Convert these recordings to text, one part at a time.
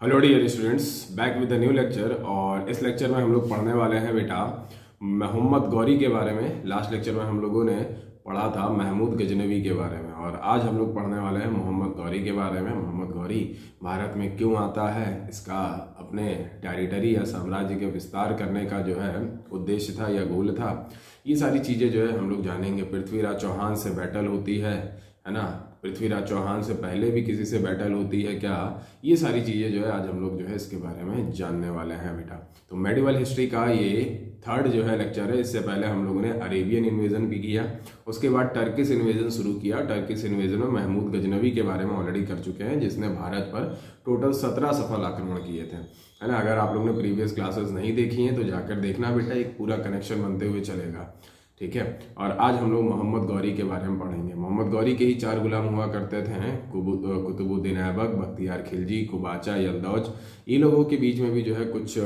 Hello dear students, back with the new lecture. और इस lecture में हम लोग पढ़ने वाले हैं बेटा मोहम्मद गौरी के बारे में। लास्ट लेक्चर में हम लोगों ने पढ़ा था महमूद गजनवी के बारे में, और आज हम लोग पढ़ने वाले हैं मोहम्मद गौरी के बारे में। मोहम्मद गौरी भारत में क्यों आता है, इसका अपने टेरिटरी या साम्राज्य के विस्तार करने का जो है उद्देश्य था या गोल था, ये सारी चीज़ें जो है हम लोग जानेंगे। पृथ्वीराज चौहान से बैटल होती है ना? पृथ्वीराज चौहान से पहले भी किसी से बैटल होती है क्या? ये सारी चीज़ें जो है आज हम लोग जो है इसके बारे में जानने वाले हैं बेटा। तो मेडिवल हिस्ट्री का ये थर्ड जो है लेक्चर है। इससे पहले हम लोगों ने अरेबियन इन्वेजन भी किया, उसके बाद टर्किश इन्वेजन शुरू किया। टर्किश इन्वेजन में महमूद गजनवी के बारे में ऑलरेडी कर चुके हैं, जिसने भारत पर टोटल 17 सफल आक्रमण किए थे, है ना? अगर आप लोग ने प्रीवियस क्लासेस नहीं देखी हैं तो जाकर देखना बेटा, एक पूरा कनेक्शन बनते हुए चलेगा। ठीक है। और आज हम लोग मोहम्मद गौरी के बारे में पढ़ेंगे। मोहम्मद गौरी के ही 4 गुलाम हुआ करते थे, कुतुबुद्दीन ऐबक, बख्तियार खिलजी, कुबाचा, यलदौज। ये लोगों के बीच में भी जो है कुछ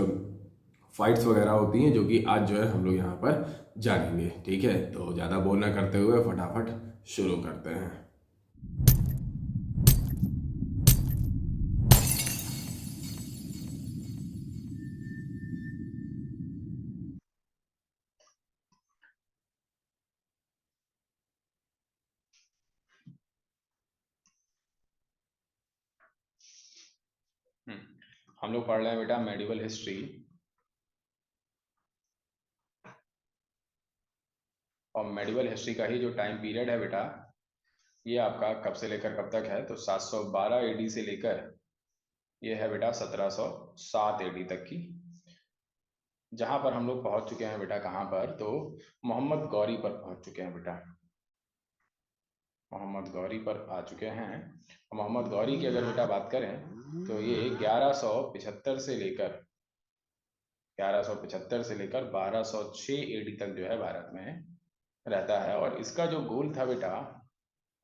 फाइट्स वगैरह होती हैं, जो कि आज जो है हम लोग यहाँ पर जानेंगे। ठीक है, तो ज़्यादा बोल ना करते हुए फटाफट शुरू करते हैं। हम लोग पढ़ रहे हैं बेटा मेडिवल हिस्ट्री, और मेडिवल हिस्ट्री का ही जो टाइम पीरियड है बेटा, ये आपका कब से लेकर कब तक है? तो 712 एडी से लेकर ये है बेटा 1707 एडी तक की, जहां पर हम लोग पहुंच चुके हैं बेटा। कहाँ पर? तो मोहम्मद गौरी पर पहुंच चुके हैं बेटा। मोहम्मद गौरी पर आ चुके हैं। मोहम्मद गौरी की अगर बेटा बात करें तो ये 1175 से लेकर 1206 एडी तक जो है भारत में रहता है। और इसका जो गोल था बेटा,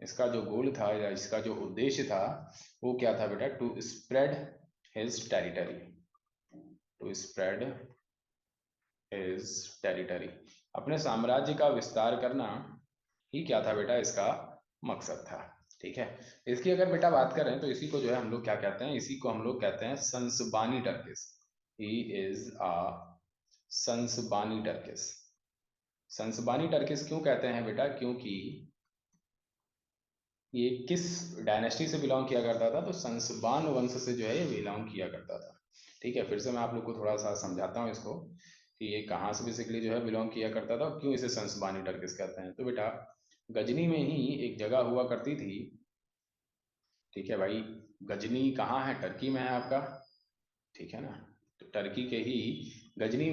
इसका जो गोल था या इसका जो उद्देश्य था, वो क्या था बेटा? To spread his territory, to spread his territory, अपने साम्राज्य का विस्तार करना ही क्या था बेटा? इसका मकसद था। ठीक है। इसकी अगर बेटा बात करें तो इसी को जो है हम लोग क्या कहते हैं? इसी को हम लोग कहते हैं Shansabani Turkish. He is a Shansabani Turkish. Shansabani Turkish क्यों कहते हैं बेटा? क्योंकि ये किस डायनेस्टी से बिलोंग किया करता था? तो संसबान वंश से जो है ये बिलोंग किया करता था। ठीक है, फिर से मैं आप लोग को थोड़ा सा समझाता हूँ इसको कि ये कहाँ से बेसिकली जो है बिलोंग किया करता था और क्यों इसे संसबानी टर्किस कहते हैं। तो बेटा गजनी में ही एक जगह हुआ करती थी। ठीक है भाई, गजनी कहाँ है? टर्की में है आपका। ठीक है ना? तो टर्की के ही गजनी,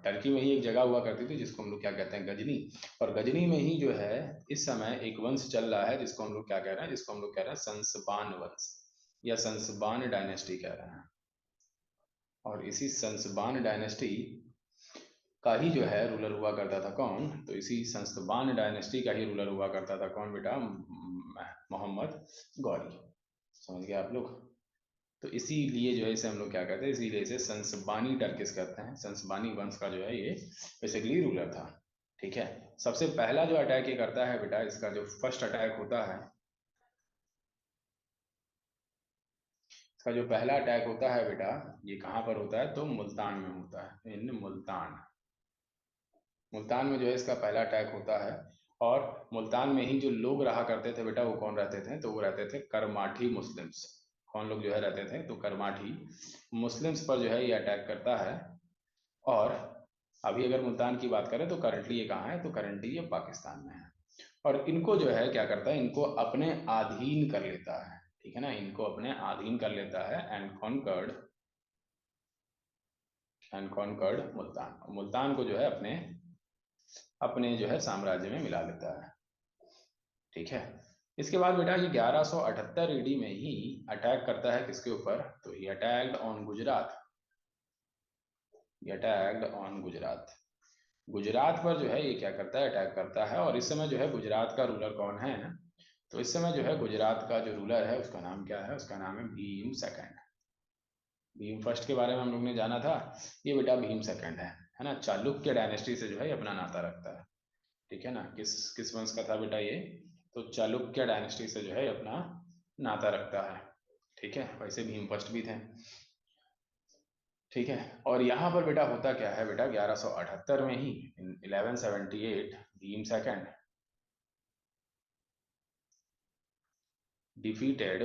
टर्की में ही एक जगह हुआ करती थी जिसको हम लोग क्या कहते हैं? गजनी। और गजनी में ही जो है इस समय एक वंश चल रहा है जिसको हम लोग क्या कह रहे हैं? जिसको हम लोग कह रहे हैं संसबान वंश या संसबान डायनेस्टी कह रहे हैं। और इसी संसबान डायनेस्टी का ही जो है रूलर हुआ करता था कौन? तो इसी संसबान डायनेस्टी का ही रूलर हुआ करता था कौन बेटा? मोहम्मद गौरी। समझ गए आप लोग? तो इसीलिए जो है इसे हम लोग क्या कहते हैं? इसीलिए इसे संसबानी टर्किस कहते हैं। संसबानी वंश का जो है ये बेसिकली रूलर था। ठीक है। सबसे पहला जो अटैक ये करता है बेटा, इसका जो फर्स्ट अटैक होता है, इसका जो पहला अटैक होता है बेटा, ये कहाँ पर होता है? तो मुल्तान में होता है। इन मुल्तान, मुल्तान में जो है इसका पहला अटैक होता है। और मुल्तान में ही जो लोग रहा करते थे बेटा, वो कौन रहते थे? तो वो रहते थे करमाठी मुस्लिम्स। कौन लोग जो है रहते थे? तो करमाठी मुस्लिम्स पर जो है ये अटैक करता है। और अभी अगर मुल्तान की बात करें तो करंटली ये कहाँ है? तो करंटली ये पाकिस्तान में है। और इनको जो है क्या करता है? इनको अपने अधीन कर लेता है। ठीक है ना? इनको अपने अधीन कर लेता है एंड कॉन्कर्ड मुल्तान। मुल्तान को जो है अपने अपने जो है साम्राज्य में मिला लेता है। ठीक है। इसके बाद बेटा ये 1178 ईडी में ही अटैक करता है किसके ऊपर? तो he attacked on Gujarat. He attacked on Gujarat. Gujarat पर जो है ये क्या करता है? अटैक करता है। और इस समय जो है गुजरात का रूलर कौन है? तो इस समय जो है गुजरात का जो रूलर है उसका नाम क्या है? उसका नाम है भीम सेकंड। भीम फर्स्ट के बारे में हम लोग ने जाना था, ये बेटा भीम सेकंड है ना? चालुक्य डायनेस्टी से जो है अपना नाता रखता है। ठीक है ना? किस किस वंश का था बेटा ये? तो चालुक्य डायनेस्टी से जो है अपना नाता रखता है। ठीक है, वैसे भीमपस्ट भी थे। ठीक है, और यहाँ पर बेटा होता क्या है बेटा, 1178 में ही, इन 1178, भीम सेकंड डिफीटेड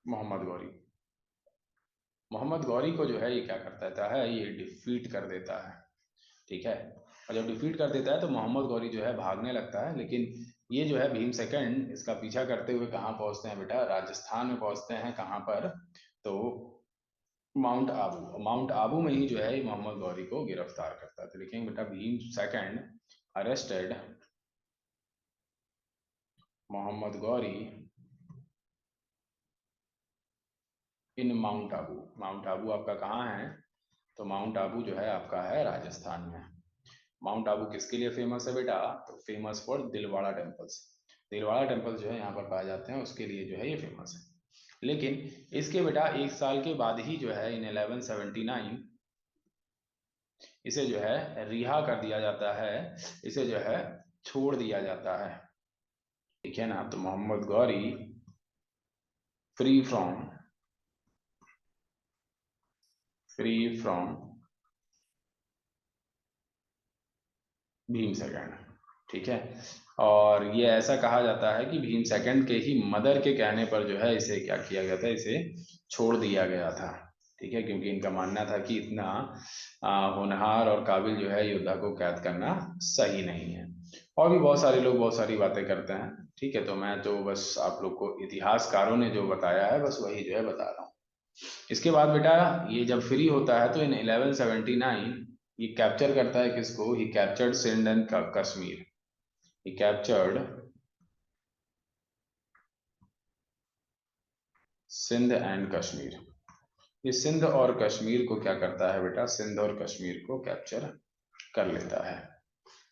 मोहम्मद गौरी। मोहम्मद गौरी को जो है ये क्या करता है, ये डिफीट कर देता है। ठीक है, और जब डिफीट कर देता है तो मोहम्मद गौरी जो है भागने लगता है, लेकिन ये जो है भीम सेकंड इसका पीछा करते हुए कहाँ पहुंचते हैं बेटा, राजस्थान में पहुंचते हैं। कहाँ पर, तो माउंट आबू। माउंट आबू में ही जो है मोहम्मद गौरी को गिरफ्तार करता है। तो लिखेंगे बेटा, भीम सेकंड अरेस्टेड मोहम्मद गौरी इन माउंट आबू। माउंट आबू आपका कहाँ है, तो माउंट आबू जो है आपका है राजस्थान में। माउंट आबू किसके लिए फेमस है बेटा, तो famous for Dilwara temples. Dilwara temple जो है यहाँ पर पाए जाते हैं, उसके लिए जो है ये फेमस है। लेकिन इसके बेटा एक साल के बाद ही जो है इन 1179 इसे जो है रिहा कर दिया जाता है, इसे जो है छोड़ दिया जाता है। ठीक है ना, तो Mohammad Ghori free from free from Bhim second. ठीक है, और ये ऐसा कहा जाता है कि भीम सेकंड के ही मदर के कहने पर जो है इसे क्या किया गया था, इसे छोड़ दिया गया था। ठीक है, क्योंकि इनका मानना था कि इतना होनहार और काबिल जो है योद्धा को कैद करना सही नहीं है। और भी बहुत सारे लोग बहुत सारी बातें करते हैं। ठीक है, तो मैं तो बस आप लोग को इतिहासकारों ने जो बताया है बस वही जो है बता रहा हूँ। इसके बाद बेटा ये जब फ्री होता है तो इन 1179 ये कैप्चर करता है किसको, he captured Sindh and Kashmir. He captured Sindh and Kashmir. ये सिंध और कश्मीर को क्या करता है बेटा, सिंध और कश्मीर को कैप्चर कर लेता है।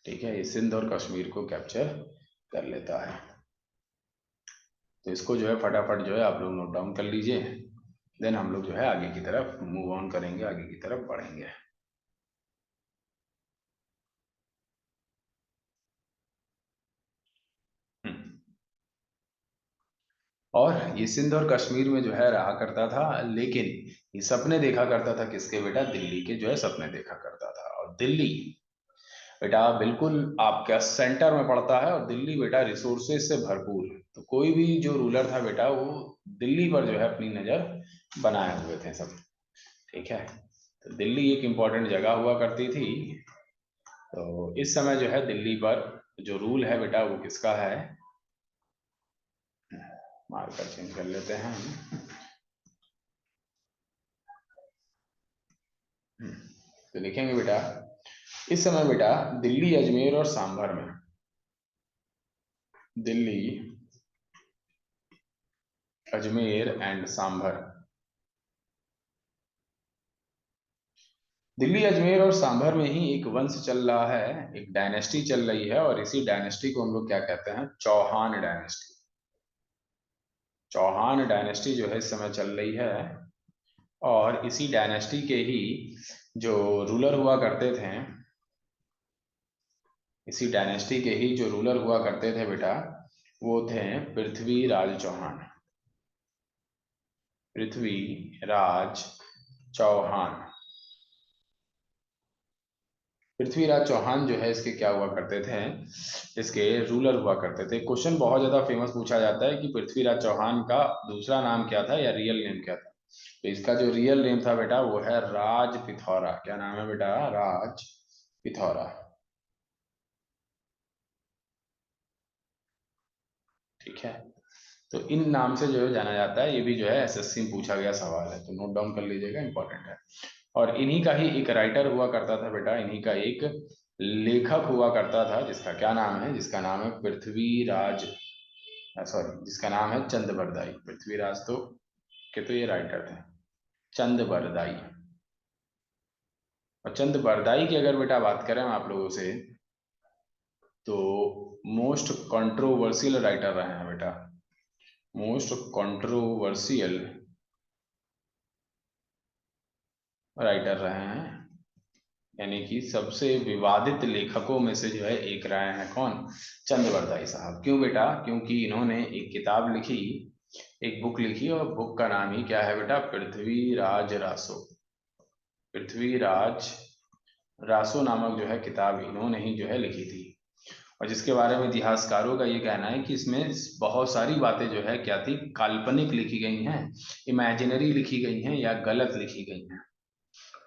ठीक है, ये सिंध और कश्मीर को कैप्चर कर लेता है। तो इसको जो है फटाफट जो है आप लोग नोट डाउन कर लीजिए, देन हम लोग जो है आगे की तरफ मूव ऑन करेंगे, आगे की तरफ बढ़ेंगे। हम्म। और ये सिंध और कश्मीर में जो है रहा करता था, लेकिन ये सपने देखा करता था किसके बेटा, दिल्ली के जो है सपने देखा करता था। और दिल्ली बेटा बिल्कुल आपका सेंटर में पड़ता है, और दिल्ली बेटा रिसोर्सेज से भरपूर है। तो कोई भी जो रूलर था बेटा वो दिल्ली पर जो है अपनी नजर बनाए हुए थे सब। ठीक है, तो दिल्ली एक इम्पॉर्टेंट जगह हुआ करती थी। तो इस समय जो है दिल्ली पर जो रूल है बेटा वो किसका है, मार्कर चेंज कर लेते हैं हम। तो लिखेंगे बेटा, इस समय बेटा दिल्ली, अजमेर और सांभर में, दिल्ली, अजमेर एंड सांभर, दिल्ली, अजमेर और सांभर में ही एक वंश चल रहा है, एक डायनेस्टी चल रही है, और इसी डायनेस्टी को हम लोग क्या कहते हैं, चौहान डायनेस्टी। चौहान डायनेस्टी जो है इस समय चल रही है, और इसी डायनेस्टी के ही जो रूलर हुआ करते थे, इसी डायनेस्टी के ही जो रूलर हुआ करते थे बेटा वो थे पृथ्वीराज चौहान। पृथ्वीराज चौहान। पृथ्वीराज चौहान जो है इसके क्या हुआ करते थे, इसके रूलर हुआ करते थे। क्वेश्चन बहुत ज्यादा फेमस पूछा जाता है कि पृथ्वीराज चौहान का दूसरा नाम क्या था या रियल नेम क्या था। तो इसका जो रियल नेम था बेटा वो है राज पिथौरा। क्या नाम है बेटा, राज पिथौरा। ठीक है, तो इन नाम से जो है जाना जाता है। ये भी जो है एसएससी में पूछा गया सवाल है, तो नोट डाउन कर लीजिएगा, इंपॉर्टेंट है। और इन्हीं का ही एक राइटर हुआ करता था बेटा, इन्हीं का एक लेखक हुआ करता था, जिसका क्या नाम है, जिसका नाम है पृथ्वीराज, सॉरी जिसका नाम है चंद बरदाई। पृथ्वीराज तो के तो ये राइटर थे, चंद बरदाई। और चंद बरदाई की अगर बेटा बात करें हम आप लोगों से, तो मोस्ट कंट्रोवर्शियल राइटर रहे हैं बेटा, मोस्ट कंट्रोवर्शियल राइटर रहे हैं, यानी कि सबसे विवादित लेखकों में से जो है एक रहे हैं कौन, चंद बरदाई साहब। क्यों बेटा, क्योंकि इन्होंने एक किताब लिखी एक बुक लिखी और बुक का नाम ही क्या है बेटा, पृथ्वीराज रासो। पृथ्वीराज रासो नामक जो है किताब इन्होंने ही जो है लिखी थी, और जिसके बारे में इतिहासकारों का ये कहना है कि इसमें बहुत सारी बातें जो है क्या थी, काल्पनिक लिखी गई हैं, इमेजिनरी लिखी गई हैं या गलत लिखी गई हैं।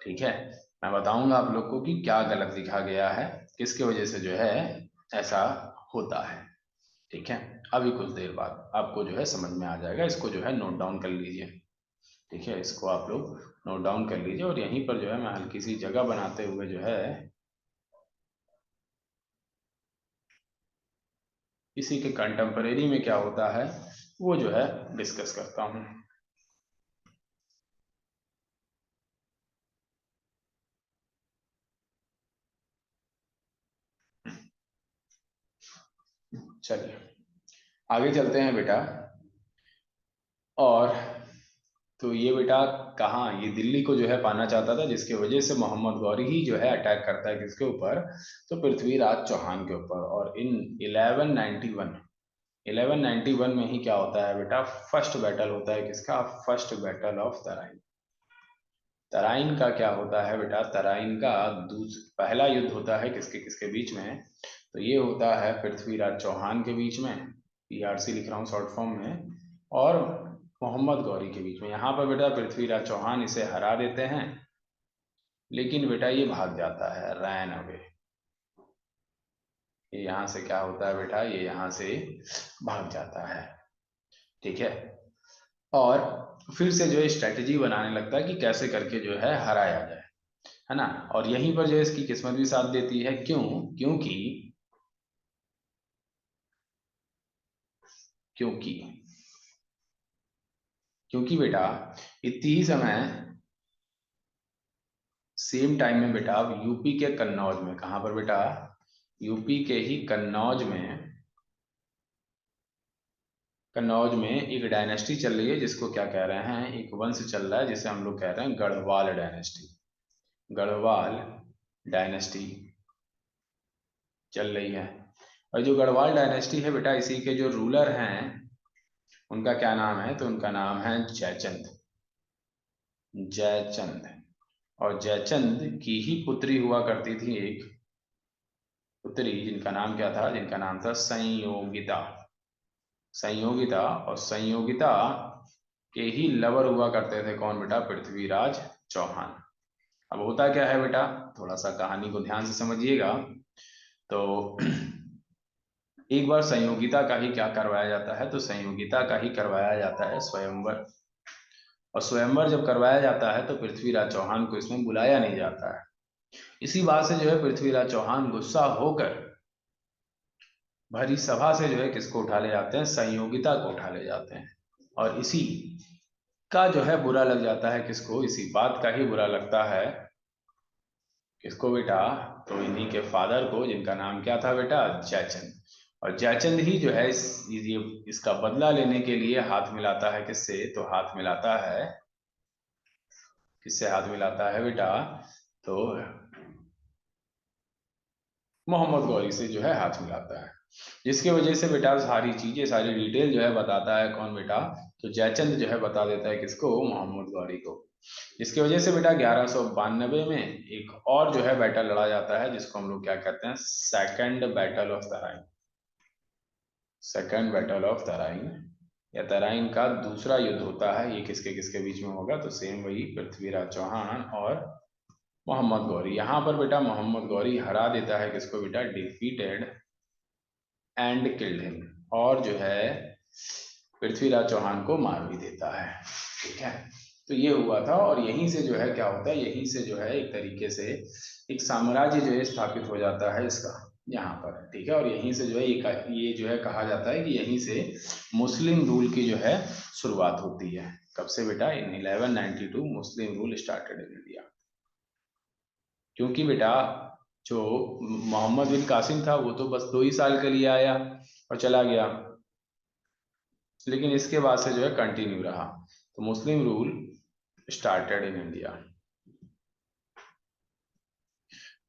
ठीक है, मैं बताऊंगा आप लोग को कि क्या गलत लिखा गया है, किसके वजह से जो है ऐसा होता है। ठीक है, अभी कुछ देर बाद आपको जो है समझ में आ जाएगा, इसको जो है नोट डाउन कर लीजिए। ठीक है, इसको आप लोग नोट डाउन कर लीजिए, और यहीं पर जो है मैं हल्की सी जगह बनाते हुए जो है इसी के कंटेम्परेरी में क्या होता है वो जो है डिस्कस करता हूँ। चलिए आगे चलते हैं बेटा। और तो ये बेटा कहाँ, ये दिल्ली को जो है पाना चाहता था, जिसकी वजह से मोहम्मद गौरी ही जो है अटैक करता है किसके ऊपर, तो पृथ्वीराज चौहान के ऊपर। और इन 1191 में ही क्या होता है बेटा, फर्स्ट बैटल होता है किसका, first battle of Tarain. Tarain का क्या होता है बेटा, तराइन का पहला युद्ध होता है किसके किसके बीच में, तो ये होता है पृथ्वीराज चौहान के बीच में, पीआरसी लिख रहा हूँ शॉर्ट फॉर्म में, और मोहम्मद गौरी के बीच में। यहाँ पर बेटा पृथ्वीराज चौहान इसे हरा देते हैं, लेकिन बेटा ये भाग जाता है, रैन अवे। ये यहाँ से क्या होता है बेटा, ये यहाँ से भाग जाता है। ठीक है, और फिर से जो है स्ट्रेटेजी बनाने लगता है कि कैसे करके जो है हराया जाए, है ना। और यहीं पर जो है इसकी किस्मत भी साथ देती है, क्यों, क्योंकि क्योंकि क्योंकि बेटा इतनी ही समय सेम टाइम में बेटा यूपी के कन्नौज में, कहां पर बेटा, यूपी के ही कन्नौज में एक डायनेस्टी चल रही है, जिसको क्या कह रहे हैं, एक वंश चल रहा है जिसे हम लोग कह रहे हैं गढ़वाल डायनेस्टी। गढ़वाल डायनेस्टी चल रही है, और जो गढ़वाल डायनेस्टी है बेटा, इसी के जो रूलर हैं उनका क्या नाम है, तो उनका नाम है जयचंद। जयचंद, और जयचंद की ही पुत्री हुआ करती थी एक पुत्री, जिनका नाम क्या था, जिनका नाम था संयोगिता। संयोगिता, और संयोगिता के ही लवर हुआ करते थे कौन बेटा, पृथ्वीराज चौहान। अब होता क्या है बेटा, थोड़ा सा कहानी को ध्यान से समझिएगा। तो एक बार संयोगिता का ही क्या करवाया जाता है, तो संयोगिता का ही करवाया जाता है स्वयंवर। और स्वयंवर जब करवाया जाता है तो पृथ्वीराज चौहान को इसमें बुलाया नहीं जाता है। इसी बात से जो है पृथ्वीराज चौहान गुस्सा होकर भरी सभा से जो है किसको उठा ले जाते हैं, संयोगिता को उठा ले जाते हैं। और इसी का जो है बुरा लग जाता है किसको, इसी बात का ही बुरा लगता है किसको बेटा, तो इन्हीं के फादर को, जिनका नाम क्या था बेटा, जयचंद। और जयचंद ही जो है ये इसका बदला लेने के लिए हाथ मिलाता है किससे, तो हाथ मिलाता है, किससे हाथ मिलाता है बेटा, तो मोहम्मद गौरी से जो है हाथ मिलाता है। जिसकी वजह से बेटा सारी चीजें, सारी डिटेल जो है बताता है कौन बेटा, तो जयचंद जो है बता देता है किसको, मोहम्मद गौरी को। जिसकी वजह से बेटा 1192 में एक और जो है बैटल लड़ा जाता है, जिसको हम लोग क्या कहते हैं, second battle of Tarain. Second battle of Tarain या तराइन का दूसरा युद्ध होता है, ये किसके किसके बीच में होगा, तो सेम वही पृथ्वीराज चौहान और मोहम्मद गौरी। यहाँ पर बेटा मोहम्मद गौरी हरा देता है किसको बेटा, डिफीटेड एंड किल्ड हिम, और जो है पृथ्वीराज चौहान को मार भी देता है। ठीक है, तो ये हुआ था, और यहीं से जो है क्या होता है, यहीं से जो है एक तरीके से एक साम्राज्य जो है स्थापित हो जाता है इसका यहाँ पर। ठीक है, और यहीं से जो है ये जो है कहा जाता है कि यहीं से मुस्लिम रूल की जो है शुरुआत होती है। कब से बेटा, इन 1192 मुस्लिम रूल स्टार्टेड इन इंडिया। क्योंकि बेटा जो मोहम्मद बिन कासिम था वो तो बस 2 ही साल के लिए आया और चला गया, लेकिन इसके बाद से जो है कंटिन्यू रहा, तो मुस्लिम रूल स्टार्टेड इन इंडिया।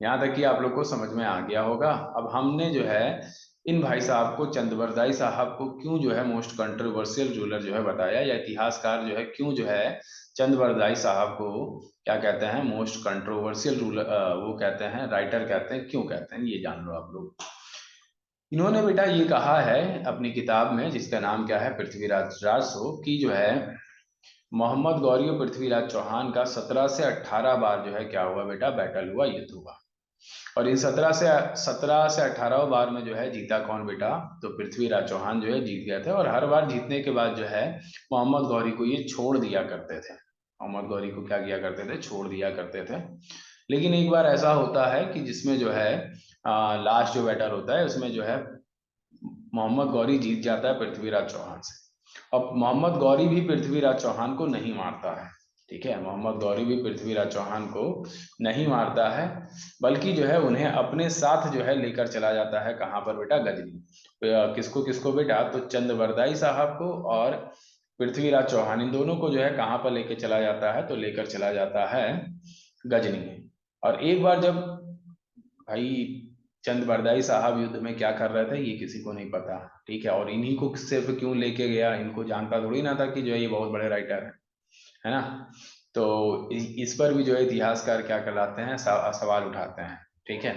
यहाँ तक कि आप लोग को समझ में आ गया होगा। अब हमने जो है इन भाई साहब को, चंदबरदाई साहब को क्यों जो है मोस्ट कंट्रोवर्शियल रूलर जो है बताया, या इतिहासकार जो है क्यों जो है चंदबरदाई साहब को क्या कहते हैं, मोस्ट कंट्रोवर्शियल रूलर वो कहते हैं, राइटर कहते हैं, क्यों कहते हैं, ये जान लो आप लोग। इन्होंने बेटा ये कहा है अपनी किताब में, जिसका नाम क्या है, पृथ्वीराज राजसो, की जो है मोहम्मद गौरी और पृथ्वीराज चौहान का 17 से 18 बार जो है क्या हुआ बेटा, बैटल हुआ, युद्ध हुआ। और इन 17 से 18 बार में जो है जीता कौन बेटा, तो पृथ्वीराज चौहान जो है जीत गए थे। और हर बार जीतने के बाद जो है मोहम्मद गौरी को ये छोड़ दिया करते थे, मोहम्मद गौरी को क्या किया करते थे, छोड़ दिया करते थे। लेकिन एक बार ऐसा होता है कि जिसमें जो है लास्ट जो बैटल होता है उसमें जो है मोहम्मद गौरी जीत जाता है पृथ्वीराज चौहान से। अब मोहम्मद गौरी भी पृथ्वीराज चौहान को नहीं मारता है, ठीक है, मोहम्मद गौरी भी पृथ्वीराज चौहान को नहीं मारता है, बल्कि जो है उन्हें अपने साथ जो है लेकर चला जाता है, कहाँ पर बेटा, गजनी। किसको किसको बेटा, तो चंदबरदाई साहब को और पृथ्वीराज चौहान, इन दोनों को जो है कहाँ पर लेकर चला जाता है, तो लेकर चला जाता है गजनी में। और एक बार जब भाई चंद बरदाई साहब युद्ध में क्या कर रहे थे ये किसी को नहीं पता, ठीक है, और इन्हीं को सिर्फ क्यों लेके गया, इनको जानता थोड़ी ना था कि जो है ये बहुत बड़े राइटर है ना। तो इस पर भी जो है इतिहासकार क्या कहलाते हैं, सवाल उठाते हैं, ठीक है।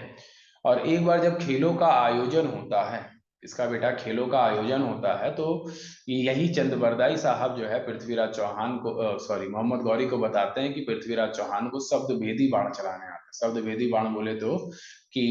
और एक बार जब खेलों का आयोजन होता है, इसका बेटा खेलों का आयोजन होता है, तो यही चंदबरदाई साहब जो है पृथ्वीराज चौहान को, सॉरी, मोहम्मद गौरी को बताते हैं कि पृथ्वीराज चौहान को शब्द भेदी बाण चलाने आता है। शब्द भेदी बाण बोले तो कि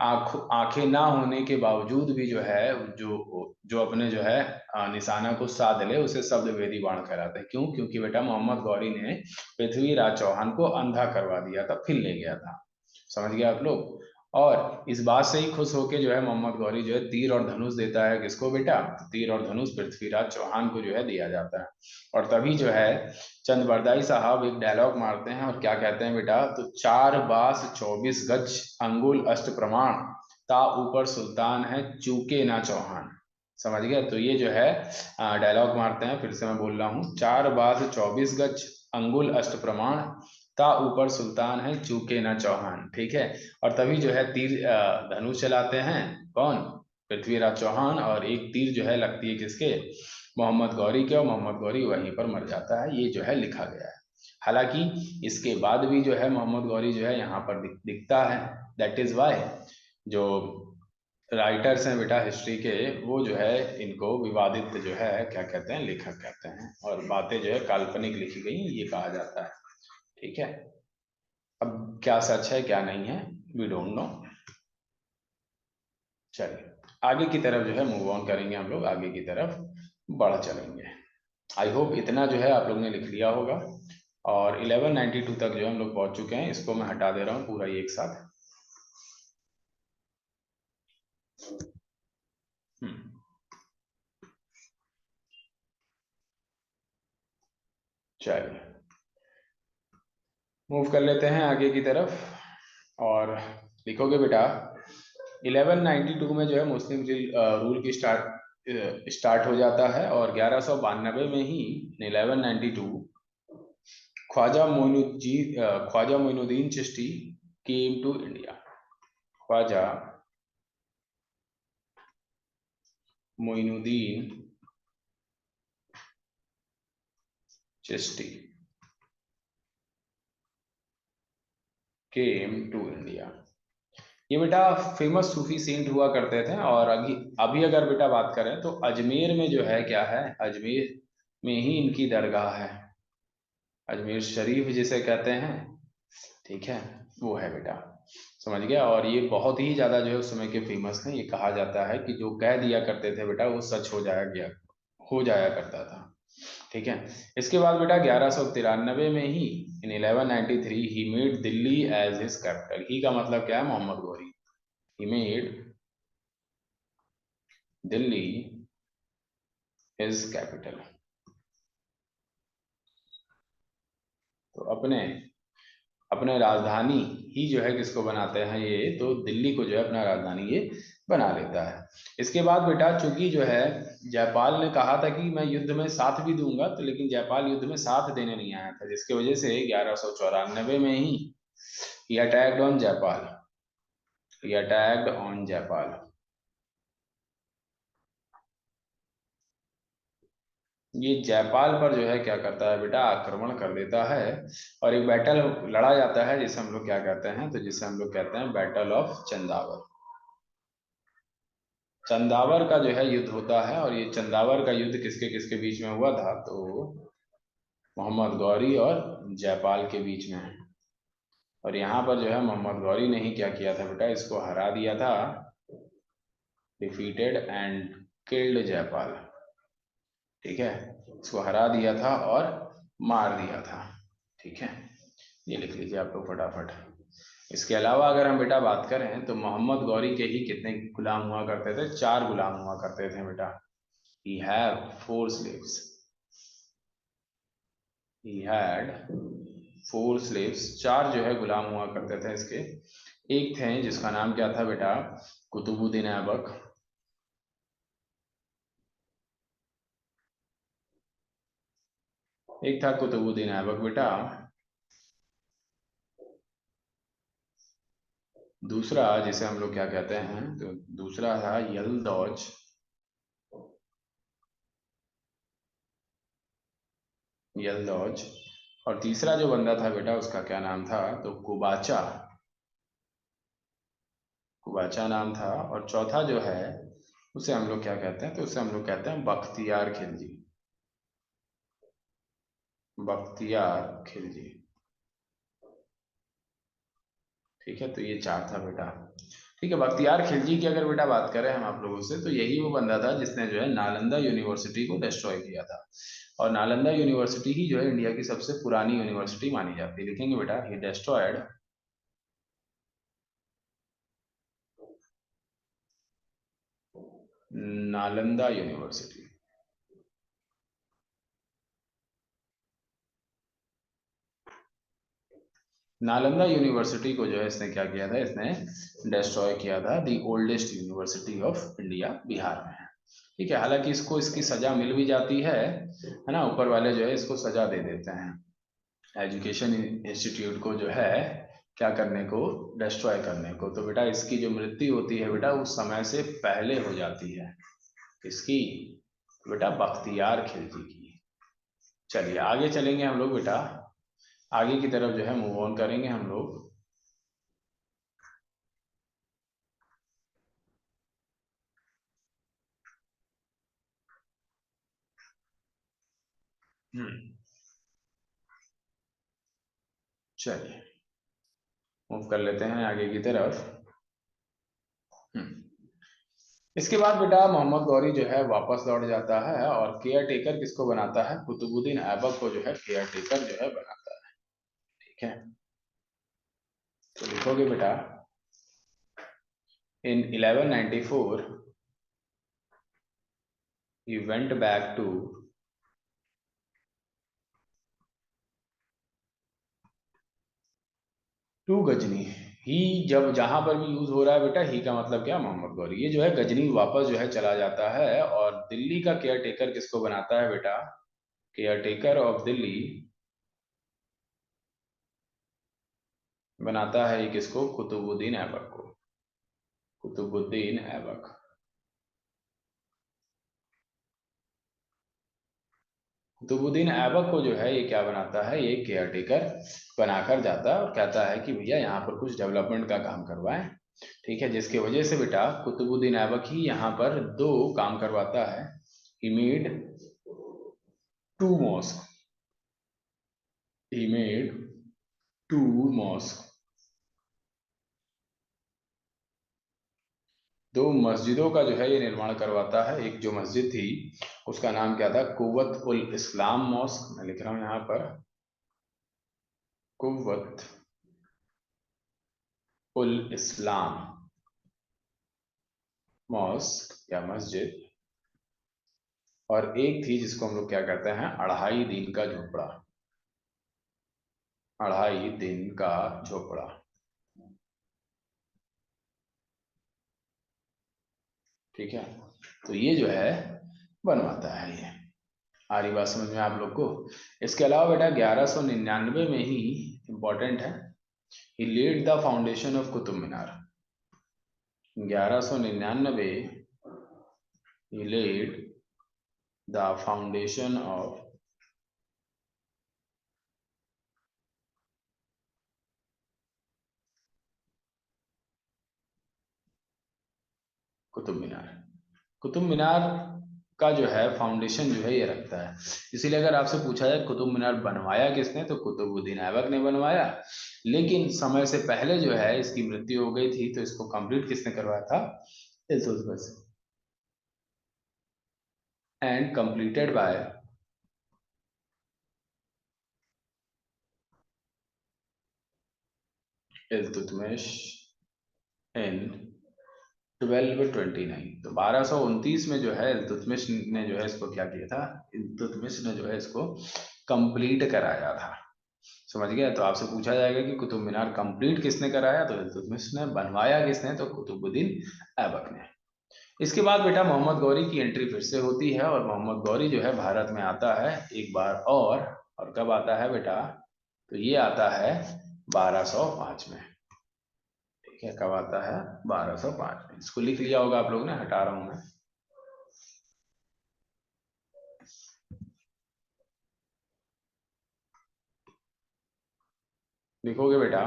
आंखें ना होने के बावजूद भी जो है, जो जो अपने जो है निशाना को साध ले, उसे शब्द भेदी बाण कहलाते हैं। क्यों? क्योंकि बेटा मोहम्मद गौरी ने पृथ्वीराज चौहान को अंधा करवा दिया था, फिर ले गया था, समझ गए आप लोग। और इस बात से ही खुश होके जो है मोहम्मद गौरी जो है तीर और धनुष देता है, किसको बेटा, तो तीर और धनुष पृथ्वीराज चौहान को जो है दिया जाता है। और तभी जो है चंद बरदाई साहब एक डायलॉग मारते हैं और क्या कहते हैं बेटा, तो 4 बास 24 गज अंगुल अष्ट प्रमाण, ता ऊपर सुल्तान है चूके ना चौहान। समझ गए, तो ये जो है डायलॉग मारते हैं, फिर से मैं बोल रहा हूँ, 4 बास 24 गज अंगुल अष्ट प्रमाण, ता ऊपर सुल्तान है चूके ना चौहान, ठीक है। और तभी जो है तीर धनुष चलाते हैं, कौन, पृथ्वीराज चौहान, और एक तीर जो है लगती है किसके, मोहम्मद गौरी के, और मोहम्मद गौरी वहीं पर मर जाता है, ये जो है लिखा गया है। हालांकि इसके बाद भी जो है मोहम्मद गौरी जो है यहाँ पर दिखता है। दैट इज वाई जो राइटर्स हैं बेटा हिस्ट्री के, वो जो है इनको विवादित जो है क्या कहते हैं, लेखक कहते हैं, और बातें जो है काल्पनिक लिखी गई ये कहा जाता है, ठीक है। अब क्या सच है क्या नहीं है, वी डोंट नो। चलिए आगे की तरफ जो है मूव ऑन करेंगे, हम लोग आगे की तरफ बढ़ चलेंगे। आई होप इतना जो है आप लोग ने लिख लिया होगा। और 1192 तक जो है हम लोग पहुंच चुके हैं, इसको मैं हटा दे रहा हूँ पूरा ही एक साथ। चलिए मूव कर लेते हैं आगे की तरफ। और लिखोगे बेटा 1192 में जो है मुस्लिम रूल की स्टार्ट हो जाता है, और 1192 में ही 1192 Khwaja Moinuddin Chishti came to India. Khwaja Moinuddin Chishti came to India. ये बेटा फेमस सूफी सेंट हुआ करते थे, और अभी अभी अगर बेटा बात करें तो अजमेर में जो है क्या है, अजमेर में ही इनकी दरगाह है, अजमेर शरीफ जिसे कहते हैं, ठीक है, वो है बेटा, समझ गया। और ये बहुत ही ज्यादा जो है उस समय के फेमस हैं। ये कहा जाता है कि जो कह दिया करते थे बेटा वो सच हो जाया करता था, ठीक है। इसके बाद बेटा 1193 में ही, in 1193 he made Delhi as his capital. He का मतलब क्या है, Mohammad Ghori, he made Delhi his capital. तो अपने अपने राजधानी ही जो है किसको बनाते हैं ये, तो दिल्ली को जो है अपना राजधानी ये बना लेता है। इसके बाद बेटा चूंकि जो है जयपाल ने कहा था कि मैं युद्ध में साथ भी दूंगा, तो लेकिन जयपाल युद्ध में साथ देने नहीं आया था, जिसकी वजह से 1194 में he attacked on Jaipal, he attacked on Jaipal. ये जयपाल पर जो है क्या करता है बेटा, आक्रमण कर देता है और एक बैटल लड़ा जाता है जिसे हम लोग क्या कहते हैं, तो जिसे हम लोग कहते हैं बैटल ऑफ चंदावर। चंदावर का जो है युद्ध होता है, और ये चंदावर का युद्ध किसके किसके बीच में हुआ था, तो मोहम्मद गौरी और जयपाल के बीच में है। और यहाँ पर जो है मोहम्मद गौरी ने ही क्या किया था बेटा, इसको हरा दिया था, डिफीटेड एंड किल्ड जयपाल। ठीक है, इसको हरा दिया था और मार दिया था। ठीक है, ये लिख लीजिए आप लोग फटाफट। इसके अलावा अगर हम बेटा बात करें तो मोहम्मद गौरी के ही कितने गुलाम हुआ करते थे, 4 गुलाम हुआ करते थे बेटा। He have 4 slaves, he had 4 slaves, 4 जो है गुलाम हुआ करते थे इसके। एक थे जिसका नाम क्या था बेटा, कुतुबुद्दीन ऐबक। एक था कुतुबुद्दीन ऐबक बेटा। दूसरा जिसे हम लोग क्या कहते हैं, तो दूसरा था यलदौज। यलदौज। और तीसरा जो बंदा था बेटा उसका क्या नाम था, तो कुबाचा। कुबाचा नाम था। और चौथा जो है उसे हम लोग क्या कहते हैं, तो उसे हम लोग कहते हैं बख्तियार खिलजी। बख्तियार खिलजी। ठीक है, तो ये 4 था बेटा। ठीक है, बख्तियार खिलजी की अगर बेटा बात करें हम आप लोगों से, तो यही वो बंदा था जिसने जो है नालंदा यूनिवर्सिटी को डिस्ट्रॉय किया था। और नालंदा यूनिवर्सिटी ही जो है इंडिया की सबसे पुरानी यूनिवर्सिटी मानी जाती है। लिखेंगे बेटा, he destroyed Nalanda university. Nalanda university को जो है इसने क्या किया था, इसने डिस्ट्रॉय किया था। दी oldest university of India Bihar में है। ठीक है, हालांकि इसको इसकी सजा मिल भी जाती है ना, ऊपर वाले जो है इसको सजा दे देते हैं, एजुकेशन इंस्टीट्यूट को जो है क्या करने को, डिस्ट्रॉय करने को। तो बेटा इसकी जो मृत्यु होती है बेटा उस समय से पहले हो जाती है। किसकी, बेटा बख्तियार खिलजी की। चलिए आगे चलेंगे हम लोग बेटा, आगे की तरफ जो है मूव ऑन करेंगे हम लोग। हम्म, चलिए मूव कर लेते हैं आगे की तरफ। हम्म, इसके बाद बेटा मोहम्मद गौरी जो है वापस लौट जाता है और केयर टेकर किसको बनाता है, कुतुबुद्दीन ऐबक को जो है केयर टेकर जो है बनाता है। ठीक है, तो लिखोगे बेटा, in 1194 he went back to Ghazni. He जब जहां पर भी यूज हो रहा है बेटा, ही का मतलब क्या, मोहम्मद गौरी। ये जो है गजनी वापस जो है चला जाता है और दिल्ली का केयर टेकर किसको बनाता है बेटा, केयर टेकर ऑफ दिल्ली बनाता है ये किसको, कुतुबुद्दीन ऐबक को। कुतुबुद्दीन ऐबक। कुतुबुद्दीन ऐबक को जो है ये क्या बनाता है, ये केयर टेकर बनाकर जाता है और कहता है कि भैया यहाँ पर कुछ डेवलपमेंट का काम करवाएं। ठीक है, जिसकी वजह से बेटा कुतुबुद्दीन ऐबक ही यहाँ पर 2 काम करवाता है। He made 2 mosque. He made 2 mosque. 2 मस्जिदों का जो है ये निर्माण करवाता है। एक जो मस्जिद थी उसका नाम क्या था, कुव्वत उल इस्लाम मॉस्क। मैं लिख रहा हूँ यहाँ पर, कुव्वत उल इस्लाम मॉस्क या मस्जिद। और एक थी जिसको हम लोग क्या कहते हैं, 2.5 दिन का झोपड़ा। 2.5 दिन का झोपड़ा। ठीक है, तो ये जो है बनवाता है ये। आ रही बात समझ में आप लोग को। इसके अलावा बेटा 1199 में ही इंपॉर्टेंट है, he laid the foundation of Qutub Minar. 1199 he laid the foundation of Qutub Minar. Qutub Minar का जो है फाउंडेशन जो है ये रखता है। इसीलिए अगर आपसे पूछा जाए कुतुब मीनार बनवाया किसने, तो कुतुबुद्दीन ऐबक ने बनवाया। लेकिन समय से पहले जो है इसकी मृत्यु हो गई थी, तो इसको कंप्लीट किसने करवाया था, Iltutmish. And completed by Iltutmish in 1229। तो 1229 में जो है इल्तुतमिश ने जो है इसको क्या किया था, इल्तुतमिश ने जो है इसको कंप्लीट कराया था। समझ गया। तो आपसे पूछा जाएगा कि कुतुब मीनार कंप्लीट किसने कराया, तो इल्तुतमिश ने। बनवाया किसने, तो कुतुबुद्दीन ऐबक ने। इसके बाद बेटा मोहम्मद गौरी की एंट्री फिर से होती है, और मोहम्मद गौरी जो है भारत में आता है एक बार और कब आता है बेटा, तो ये आता है 1205 में। ठीक है, कब आता है, 1205 में। इसको लिख लिया होगा आप लोग ने, हटा रहा हूं मैं। लिखोगे बेटा,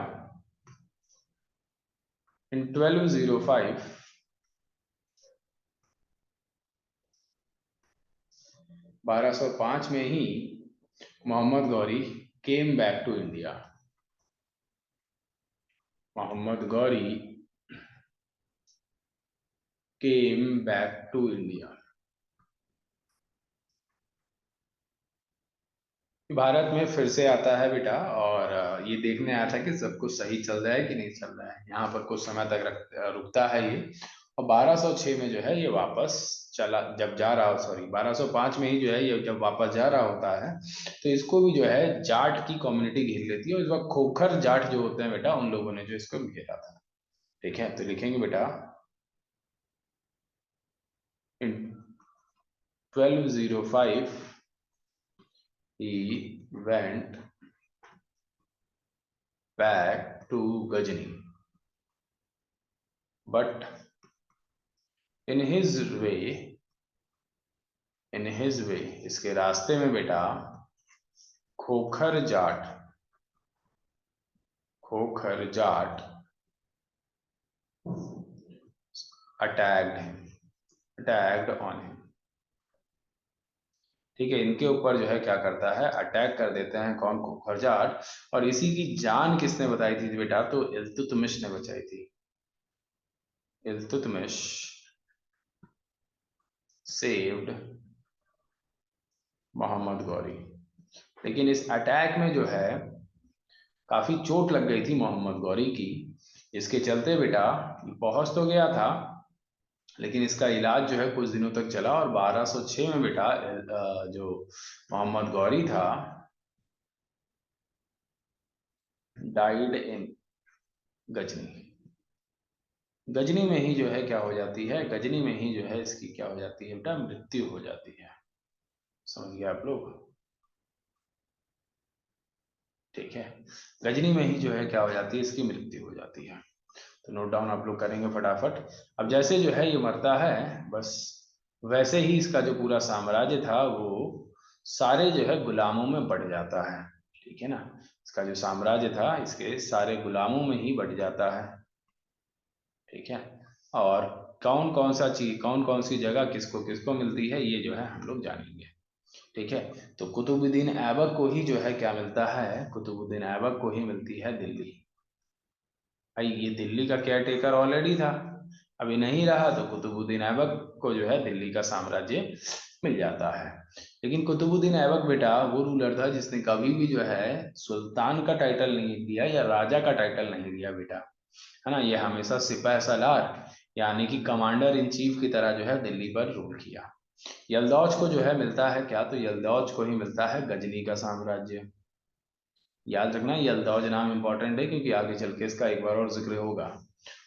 इन 1205 1205 में ही Mohammad Ghori came back to India. Mohammad Ghori came back to India. Bharat में फिर से आता है बेटा, और ये देखने आया था कि सब कुछ सही चल रहा है कि नहीं चल रहा है। यहाँ पर कुछ समय तक रुकता है ये, और 1206 में जो है ये वापस चला, जब जा रहा हो, सॉरी 1205 में ही जो है ये जब वापस जा रहा होता है, तो इसको भी जो है जाट की कम्युनिटी घेर लेती है। और इस वक्त खोखर जाट जो होते हैं बेटा, उन लोगों ने जो इसको घेरा था। ठीक है, तो लिखेंगे बेटा, इन 1205 he went back to Ghazni, but in his way, इसके रास्ते में बेटा Khokhar Jat, attacked him, attacked on him. ठीक है, इनके ऊपर जो है क्या करता है, अटैक कर देते हैं। कौन, खोखर जाट। और इसी की जान किसने बताई थी बेटा, तो इल्तुतमिश ने बचाई थी। इल्तुतमिश सेव्ड मोहम्मद गौरी। लेकिन इस अटैक में जो है काफी चोट लग गई थी मोहम्मद गौरी की। इसके चलते बेटा पहुंच तो गया था, लेकिन इसका इलाज जो है कुछ दिनों तक चला, और 1206 में बेटा जो मोहम्मद गौरी था डाइड इन गजनी। गजनी में ही जो है क्या हो जाती है, गजनी में ही जो है इसकी क्या हो जाती है बेटा, मृत्यु हो जाती है। समझ गए आप लोग। ठीक है, गजनी में ही जो है क्या हो जाती है, इसकी मृत्यु हो जाती है। तो नोट डाउन आप लोग करेंगे फटाफट। अब जैसे जो है ये मरता है, बस वैसे ही इसका जो पूरा साम्राज्य था वो सारे जो है गुलामों में बढ़ जाता है। ठीक है ना, इसका जो साम्राज्य था इसके सारे गुलामों में ही बढ़ जाता है। ठीक है, और कौन कौन सा चीज, कौन कौन सी जगह किसको किसको मिलती है, ये जो है हम लोग जानेंगे। ठीक है, तो कुतुबुद्दीन ऐबक को ही जो है क्या मिलता है, कुतुबुद्दीन ऐबक को ही मिलती है दिल्ली। भाई ये दिल्ली का केयर टेकर ऑलरेडी था, अभी नहीं रहा, तो कुतुबुद्दीन ऐबक को जो है दिल्ली का साम्राज्य मिल जाता है। लेकिन कुतुबुद्दीन ऐबक बेटा वो रूलर था जिसने कभी भी जो है सुल्तान का टाइटल नहीं दिया या राजा का टाइटल नहीं दिया बेटा, है ना। ये हमेशा सिपह सालार यानी कि कमांडर इन चीफ की तरह जो है दिल्ली पर रूल किया। यलदौज को जो है मिलता है क्या, तो यलदौज को ही मिलता है गजनी का साम्राज्य। याद रखना यलदौज नाम इंपॉर्टेंट है, क्योंकि आगे चल के इसका एक बार और जिक्र होगा।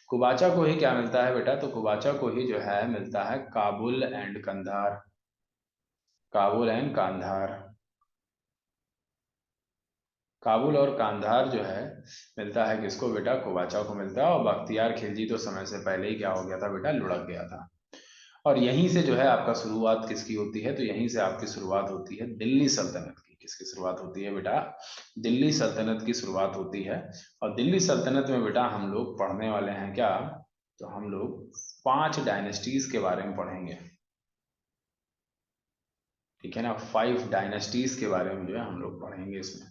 कुबाचा को ही क्या मिलता है बेटा, तो कुबाचा को ही जो है मिलता है काबुल एंड कंधार। काबुल एंड कांधार, काबुल और कांधार जो है मिलता है किसको बेटा, कुबाचा को मिलता है। और बख्तियार खिलजी तो समय से पहले ही क्या हो गया था बेटा, लुढ़क गया था। और यहीं से जो है आपका शुरुआत किसकी होती है, तो यहीं से आपकी शुरुआत होती है दिल्ली सल्तनत की। किसकी शुरुआत होती है बेटा, दिल्ली सल्तनत की शुरुआत होती है। और दिल्ली सल्तनत में बेटा हम लोग पढ़ने वाले हैं क्या, तो हम लोग 5 डायनेस्टीज के बारे में पढ़ेंगे, ठीक है ना। 5 डायनेस्टीज के बारे में जो है हम लोग पढ़ेंगे इसमें,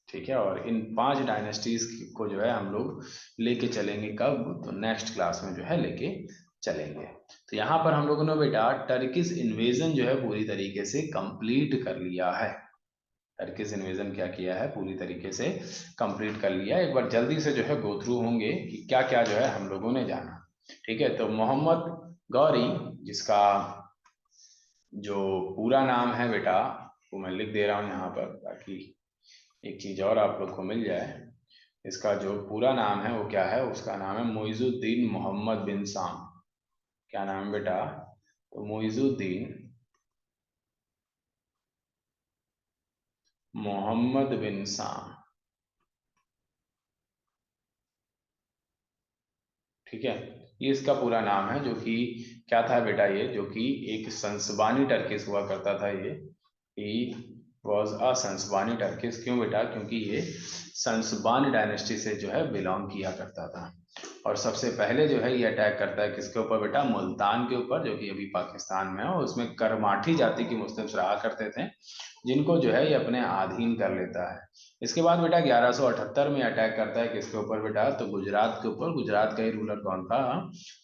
ठीक है। और इन 5 डायनेस्टीज को जो है हम लोग लेके चलेंगे कब, तो नेक्स्ट क्लास में जो है लेके चलेंगे। तो यहाँ पर हम लोगों ने बेटा टर्किश इन्वेजन जो है पूरी तरीके से कंप्लीट कर लिया है। टर्किश इन्वेजन क्या किया है, पूरी तरीके से कंप्लीट कर लिया। एक बार जल्दी से जो है गो थ्रू होंगे कि क्या क्या जो है हम लोगों ने जाना, ठीक है। तो मोहम्मद गौरी, जिसका जो पूरा नाम है बेटा वो मैं लिख दे रहा हूँ यहाँ पर ताकि एक चीज और आप लोग को मिल जाए। इसका जो पूरा नाम है वो क्या है, उसका नाम है मोइजुद्दीन मोहम्मद बिन साम। क्या नाम है बेटा, तो मोइजुद्दीन मोहम्मद बिन साम, ठीक है। ये इसका पूरा नाम है, जो कि क्या था बेटा, ये जो कि एक संसबानी टर्किस हुआ करता था। ये वॉज अ संसबानी टर्किस। क्यों बेटा, क्योंकि ये संसबान डायनेस्टी से जो है बिलोंग किया करता था। और सबसे पहले जो है ये अटैक करता है किसके ऊपर बेटा, मुल्तान के ऊपर, जो कि अभी पाकिस्तान में है। और उसमें करमाठी जाति के मुस्लिम रहा करते थे, जिनको जो है ये अपने अधीन कर लेता है। इसके बाद बेटा 1178 में अटैक करता है किसके ऊपर बेटा, तो गुजरात के ऊपर। गुजरात का ही रूलर कौन था,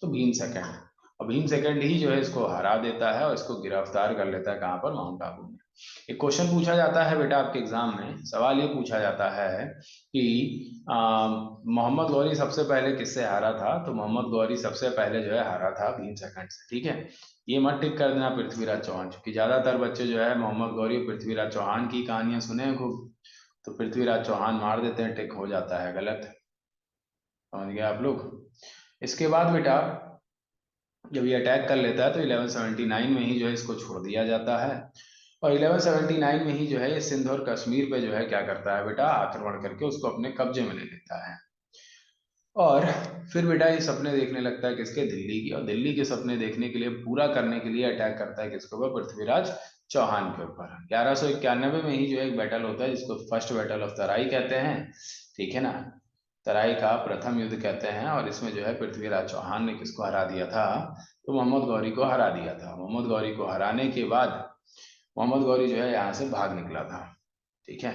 तो भीम सेकंड। और भीम सेकंड ही जो है इसको हरा देता है और इसको गिरफ्तार कर लेता है। कहाँ पर, माउंट आबू में। एक क्वेश्चन पूछा जाता है बेटा आपके एग्जाम में, सवाल ये पूछा जाता है कि मोहम्मद गौरी सबसे पहले किससे हारा था, तो मोहम्मद गौरी सबसे पहले जो है हारा था भीम सेकंड से, ठीक है। ये मत टिक कर देना पृथ्वीराज चौहान, क्योंकि ज्यादातर बच्चे जो है मोहम्मद गौरी और पृथ्वीराज चौहान की कहानियां सुने हैं खूब, तो पृथ्वीराज चौहान मार देते हैं, टिक हो जाता है गलत। समझ गए आप लोग। इसके बाद बेटा जब ये अटैक कर लेता है तो 1179 में ही जो है इसको छोड़ दिया जाता है। और 1179 में ही जो है ये सिंध और कश्मीर पे जो है क्या करता है बेटा, आक्रमण करके उसको अपने कब्जे में ले लेता है। और फिर बेटा ये सपने देखने लगता है किसके, दिल्ली की। और दिल्ली के सपने देखने के लिए, पूरा करने के लिए अटैक करता है किसके ऊपर, पृथ्वीराज चौहान के ऊपर। 1191 में ही जो है एक बैटल होता है जिसको फर्स्ट बैटल ऑफ तराई कहते हैं, ठीक है ना। तराई का प्रथम युद्ध कहते हैं। और इसमें जो है पृथ्वीराज चौहान ने किसको हरा दिया था, तो मोहम्मद गौरी को हरा दिया था। मोहम्मद गौरी को हराने के बाद मोहम्मद गौरी जो है यहाँ से भाग निकला था, ठीक है।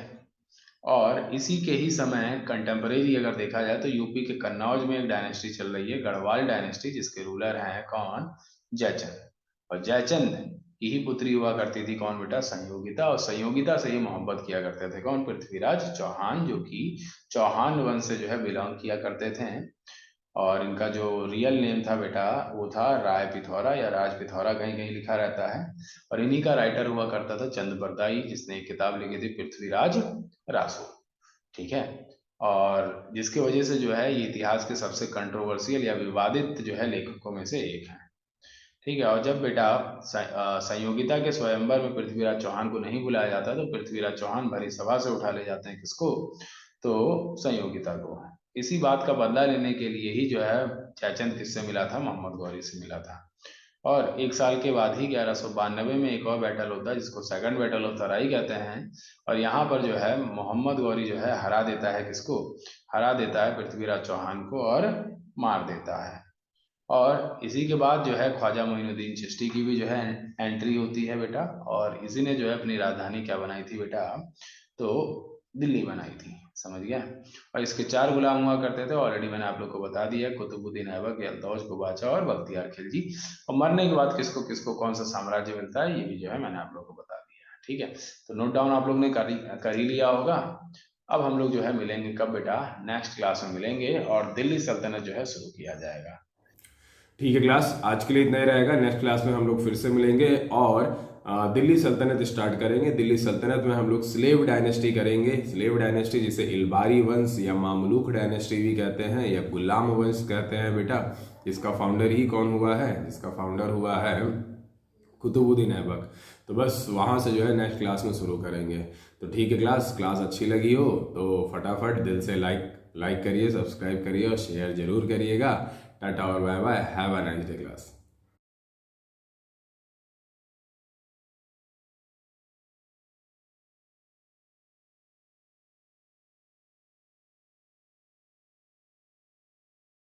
और इसी के ही समय कंटेम्परेरी अगर देखा जाए तो यूपी के कन्नौज में एक डायनेस्टी चल रही है, गढ़वाल डायनेस्टी, जिसके रूलर हैं कौन, जयचंद। और जयचंद की ही पुत्री हुआ करती थी कौन बेटा, संयोगिता। और संयोगिता से ही मोहब्बत किया करते थे कौन, पृथ्वीराज चौहान, जो कि चौहान वंश से जो है बिलोंग किया करते थे। और इनका जो रियल नेम था बेटा वो था राय पिथौरा या राज पिथौरा, कहीं कहीं लिखा रहता है। और इन्हीं का राइटर हुआ करता था चंद बरदाई, जिसने एक किताब लिखी थी पृथ्वीराज रासो, ठीक है। और जिसकी वजह से जो है ये इतिहास के सबसे कंट्रोवर्शियल या विवादित जो है लेखकों में से एक है, ठीक है। और जब बेटा संयोगिता के स्वयंवर में पृथ्वीराज चौहान को नहीं बुलाया जाता तो पृथ्वीराज चौहान भरी सभा से उठा ले जाते हैं किसको, तो संयोगिता को। इसी बात का बदला लेने के लिए ही जो है जयचंद किससे मिला था, मोहम्मद गौरी से मिला था। और एक साल के बाद ही 1192 में एक और बैटल होता है जिसको सेकंड बैटल ऑफ तराई कहते हैं। और यहाँ पर जो है मोहम्मद गौरी जो है हरा देता है किसको, हरा देता है पृथ्वीराज चौहान को और मार देता है। और इसी के बाद जो है ख्वाजा मोइनुद्दीन चिश्ती की भी जो है एंट्री होती है बेटा। और इसी ने जो है अपनी राजधानी क्या बनाई थी बेटा, तो दिल्ली बनाई थी, समझ गया। और इसके 4 गुलाम हुआ करते थे, ऑलरेडी मैंने आप लोग को बता दिया, कुतुबुद्दीन ऐबक, यल्तौज, कुबाचा और बख्तियार खिलजी। और मरने के बाद किसको किसको कौन सा साम्राज्य मिलता है ये भी जो है मैंने आप लोग को बता दिया है, ठीक है। तो नोट डाउन आप लोग ने कर ही लिया होगा। अब हम लोग जो है मिलेंगे कब बेटा, नेक्स्ट क्लास में मिलेंगे और दिल्ली सल्तनत जो है शुरू किया जाएगा। ठीक है क्लास, आज के लिए इतना ही रहेगा। नेक्स्ट क्लास में हम लोग फिर से मिलेंगे और दिल्ली सल्तनत स्टार्ट करेंगे। दिल्ली सल्तनत में हम लोग स्लेव डायनेस्टी करेंगे। स्लेव डायनेस्टी जिसे इलबारी वंश या मामलूक डायनेस्टी भी कहते हैं या गुलाम वंश कहते हैं बेटा। जिसका फाउंडर ही कौन हुआ है, जिसका फाउंडर हुआ है कुतुबुद्दीन ऐबक। तो बस वहाँ से जो है नेक्स्ट क्लास में शुरू करेंगे। तो ठीक है क्लास अच्छी लगी हो तो फटाफट दिल से लाइक करिए, सब्सक्राइब करिए और शेयर जरूर करिएगा। टाटा और bye bye, have a nice day class.